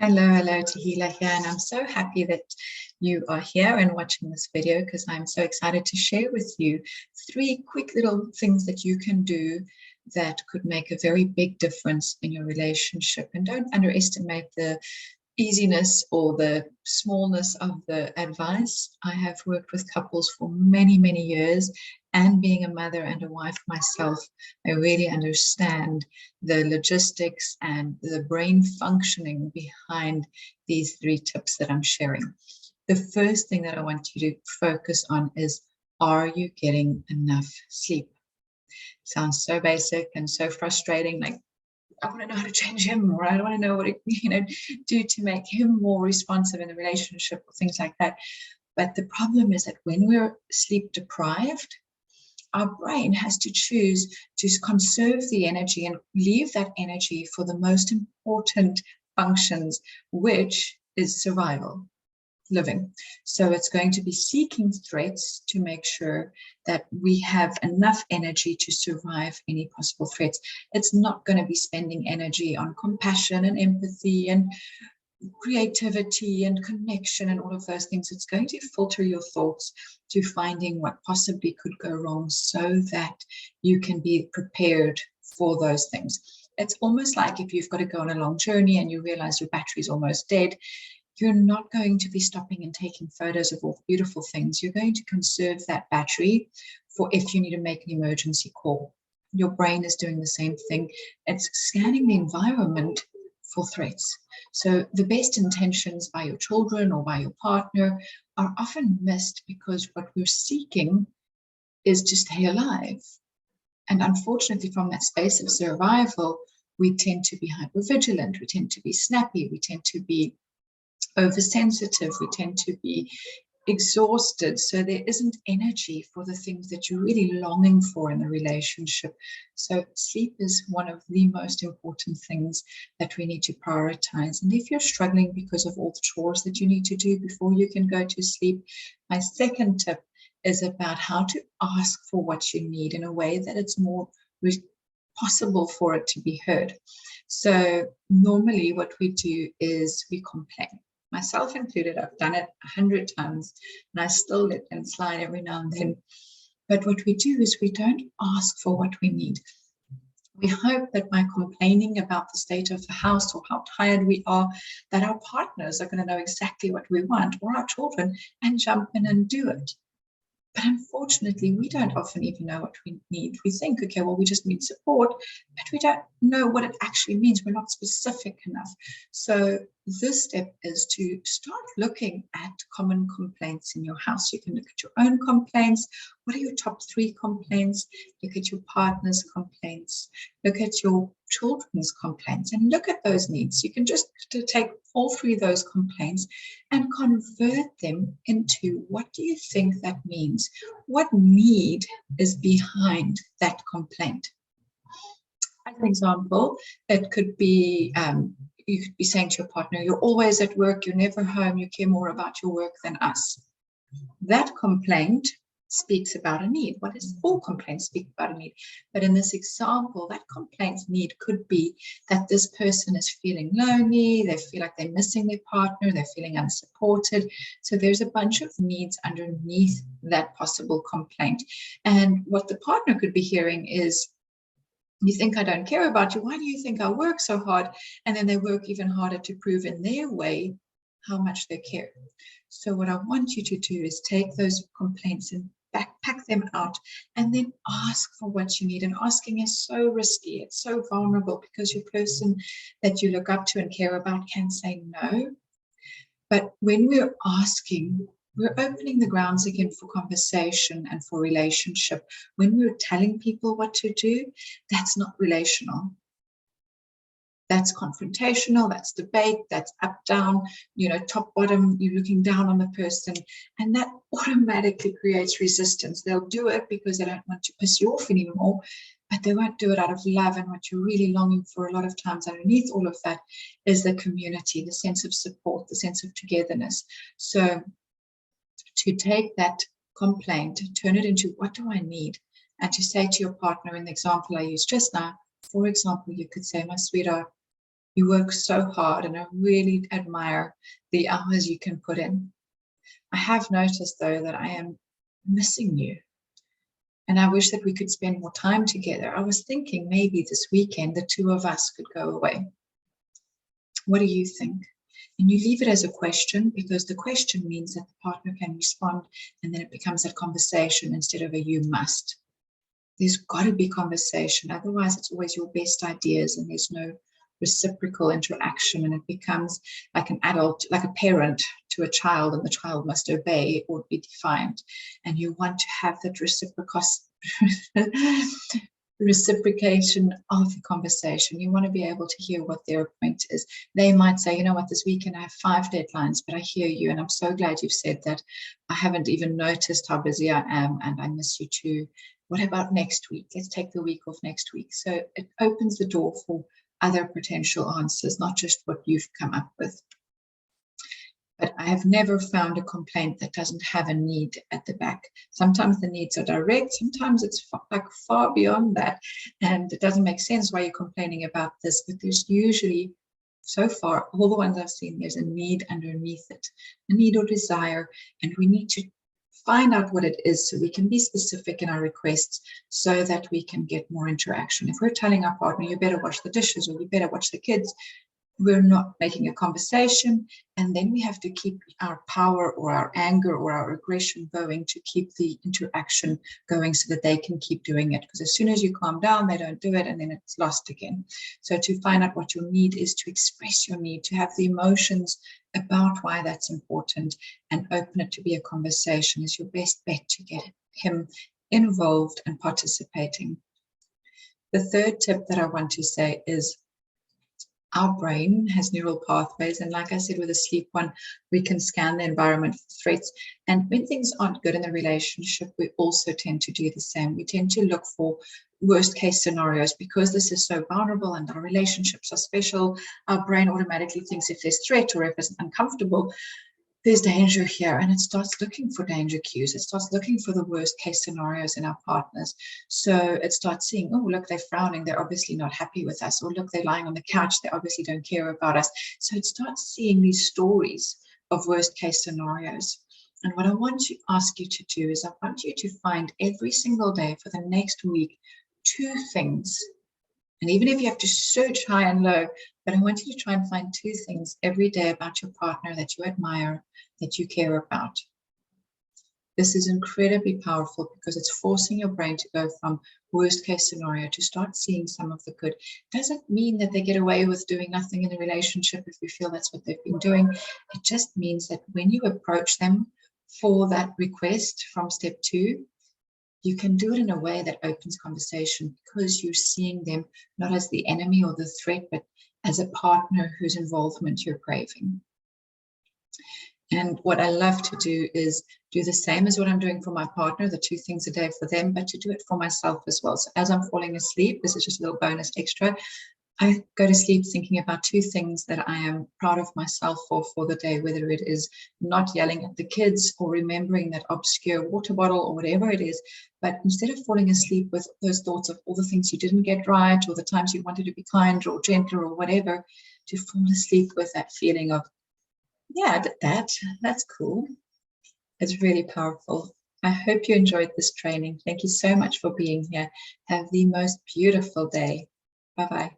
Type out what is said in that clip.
Hello, Tahila here, and I'm so happy that you are here and watching this video because I'm so excited to share with you 3 quick little things that you can do that could make a very big difference in your relationship. And don't underestimate the easiness or the smallness of the advice. I have worked with couples for many, many years, and being a mother and a wife myself, I really understand the logistics and the brain functioning behind these 3 tips that I'm sharing. The first thing that I want you to focus on is, are you getting enough sleep? Sounds so basic and so frustrating, like, I want to know how to change him, or I want to know what to do to make him more responsive in the relationship, or things like that. But the problem is that when we're sleep deprived, our brain has to choose to conserve the energy and leave that energy for the most important functions, which is survival, living. So it's going to be seeking threats to make sure that we have enough energy to survive any possible threats. It's not going to be spending energy on compassion and empathy and creativity and connection and all of those things. It's going to filter your thoughts to finding what possibly could go wrong so that you can be prepared for those things. It's almost like if you've got to go on a long journey and you realize your battery's almost dead, you're not going to be stopping and taking photos of all the beautiful things. You're going to conserve that battery for if you need to make an emergency call. Your brain is doing the same thing. It's scanning the environment for threats. So the best intentions by your children or by your partner are often missed because what we're seeking is to stay alive. And unfortunately, from that space of survival, we tend to be hypervigilant, we tend to be snappy, we tend to be oversensitive, we tend to be exhausted. So there isn't energy for the things that you're really longing for in a relationship. So sleep is one of the most important things that we need to prioritize. And if you're struggling because of all the chores that you need to do before you can go to sleep, my second tip is about how to ask for what you need in a way that it's more possible for it to be heard. So normally what we do is we complain. Myself included, I've done it 100 times and I still let them slide every now and then. But what we do is we don't ask for what we need. We hope that by complaining about the state of the house or how tired we are, that our partners are going to know exactly what we want, or our children, and jump in and do it. But unfortunately, we don't often even know what we need. We think, okay, well, we just need support, but we don't know what it actually means. We're not specific enough. So this step is to start looking at common complaints in your house. You can look at your own complaints. What are your top 3 complaints? Look at your partner's complaints. Look at your children's complaints and look at those needs. You can just take all 3 of those complaints and convert them into, what do you think that means? What need is behind that complaint? As an example, it could be, you could be saying to your partner, you're always at work, you're never home, you care more about your work than us. That complaint speaks about a need. What is all complaints speak about a need? But in this example, that complaint need could be that this person is feeling lonely, they feel like they're missing their partner, they're feeling unsupported. So there's a bunch of needs underneath that possible complaint. And what the partner could be hearing is, you think I don't care about you? Why do you think I work so hard? And then they work even harder to prove in their way how much they care. So what I want you to do is take those complaints and backpack them out and then ask for what you need. And asking is so risky. It's so vulnerable because your person that you look up to and care about can say no. But when we're asking, we're opening the grounds again for conversation and for relationship. When we're telling people what to do, that's not relational. That's confrontational, that's debate, that's up, down, top, bottom, you're looking down on the person. And that automatically creates resistance. They'll do it because they don't want to piss you off anymore, but they won't do it out of love. And what you're really longing for a lot of times underneath all of that is the community, the sense of support, the sense of togetherness. So to take that complaint, turn it into, what do I need? And to say to your partner, in the example I used just now, for example, you could say, my sweetheart, You work so hard, and I really admire the hours you can put in. I have noticed, though, that I am missing you. And I wish that we could spend more time together. I was thinking maybe this weekend, the two of us could go away. What do you think? And you leave it as a question, because the question means that the partner can respond, and then it becomes a conversation instead of a you must. There's got to be conversation. Otherwise, it's always your best ideas and there's no reciprocal interaction, and it becomes like an adult, like a parent to a child, and the child must obey or be defiant. And you want to have that reciprocation of the conversation. You want to be able to hear what their point is. They might say, you know what, this weekend I have 5 deadlines, but I hear you, and I'm so glad you've said that. I haven't even noticed how busy I am, and I miss you too. What about next week? Let's take the week off next week. So it opens the door for other potential answers, not just what you've come up with. But I have never found a complaint that doesn't have a need at the back. Sometimes the needs are direct, sometimes it's far beyond that, and it doesn't make sense why you're complaining about this, but there's usually, so far, all the ones I've seen, there's a need underneath it, a need or desire, and we need to find out what it is so we can be specific in our requests so that we can get more interaction. If we're telling our partner, you better wash the dishes or you better watch the kids, we're not making a conversation, and then we have to keep our power or our anger or our aggression going to keep the interaction going so that they can keep doing it. Because as soon as you calm down, they don't do it, and then it's lost again. So to find out what your need is, to express your need, to have the emotions about why that's important, and open it to be a conversation is your best bet to get him involved and participating. The third tip that I want to say is, our brain has neural pathways, and like I said with the sleep one, we can scan the environment for threats. And when things aren't good in the relationship, we also tend to do the same. We tend to look for worst case scenarios. Because this is so vulnerable and our relationships are special, our brain automatically thinks if there's threat or if it's uncomfortable, there's danger here, and it starts looking for danger cues. It starts looking for the worst case scenarios in our partners. So it starts seeing, oh, look, they're frowning. They're obviously not happy with us. Or look, they're lying on the couch. They obviously don't care about us. So it starts seeing these stories of worst case scenarios. And what I want to ask you to do is I want you to find every single day for the next week 2 things. And even if you have to search high and low, but I want you to try and find 2 things every day about your partner that you admire, that you care about. This is incredibly powerful because it's forcing your brain to go from worst case scenario to start seeing some of the good. Doesn't mean that they get away with doing nothing in the relationship if we feel that's what they've been doing. It just means that when you approach them for that request from step 2, you can do it in a way that opens conversation, because you're seeing them not as the enemy or the threat, but as a partner whose involvement you're craving. And what I love to do is do the same as what I'm doing for my partner, the 2 things a day for them, but to do it for myself as well. So as I'm falling asleep, this is just a little bonus extra, I go to sleep thinking about 2 things that I am proud of myself for the day, whether it is not yelling at the kids or remembering that obscure water bottle or whatever it is. But instead of falling asleep with those thoughts of all the things you didn't get right or the times you wanted to be kinder or gentler or whatever, to fall asleep with that feeling of, yeah, I did that. That's cool. It's really powerful. I hope you enjoyed this training. Thank you so much for being here. Have the most beautiful day. Bye-bye.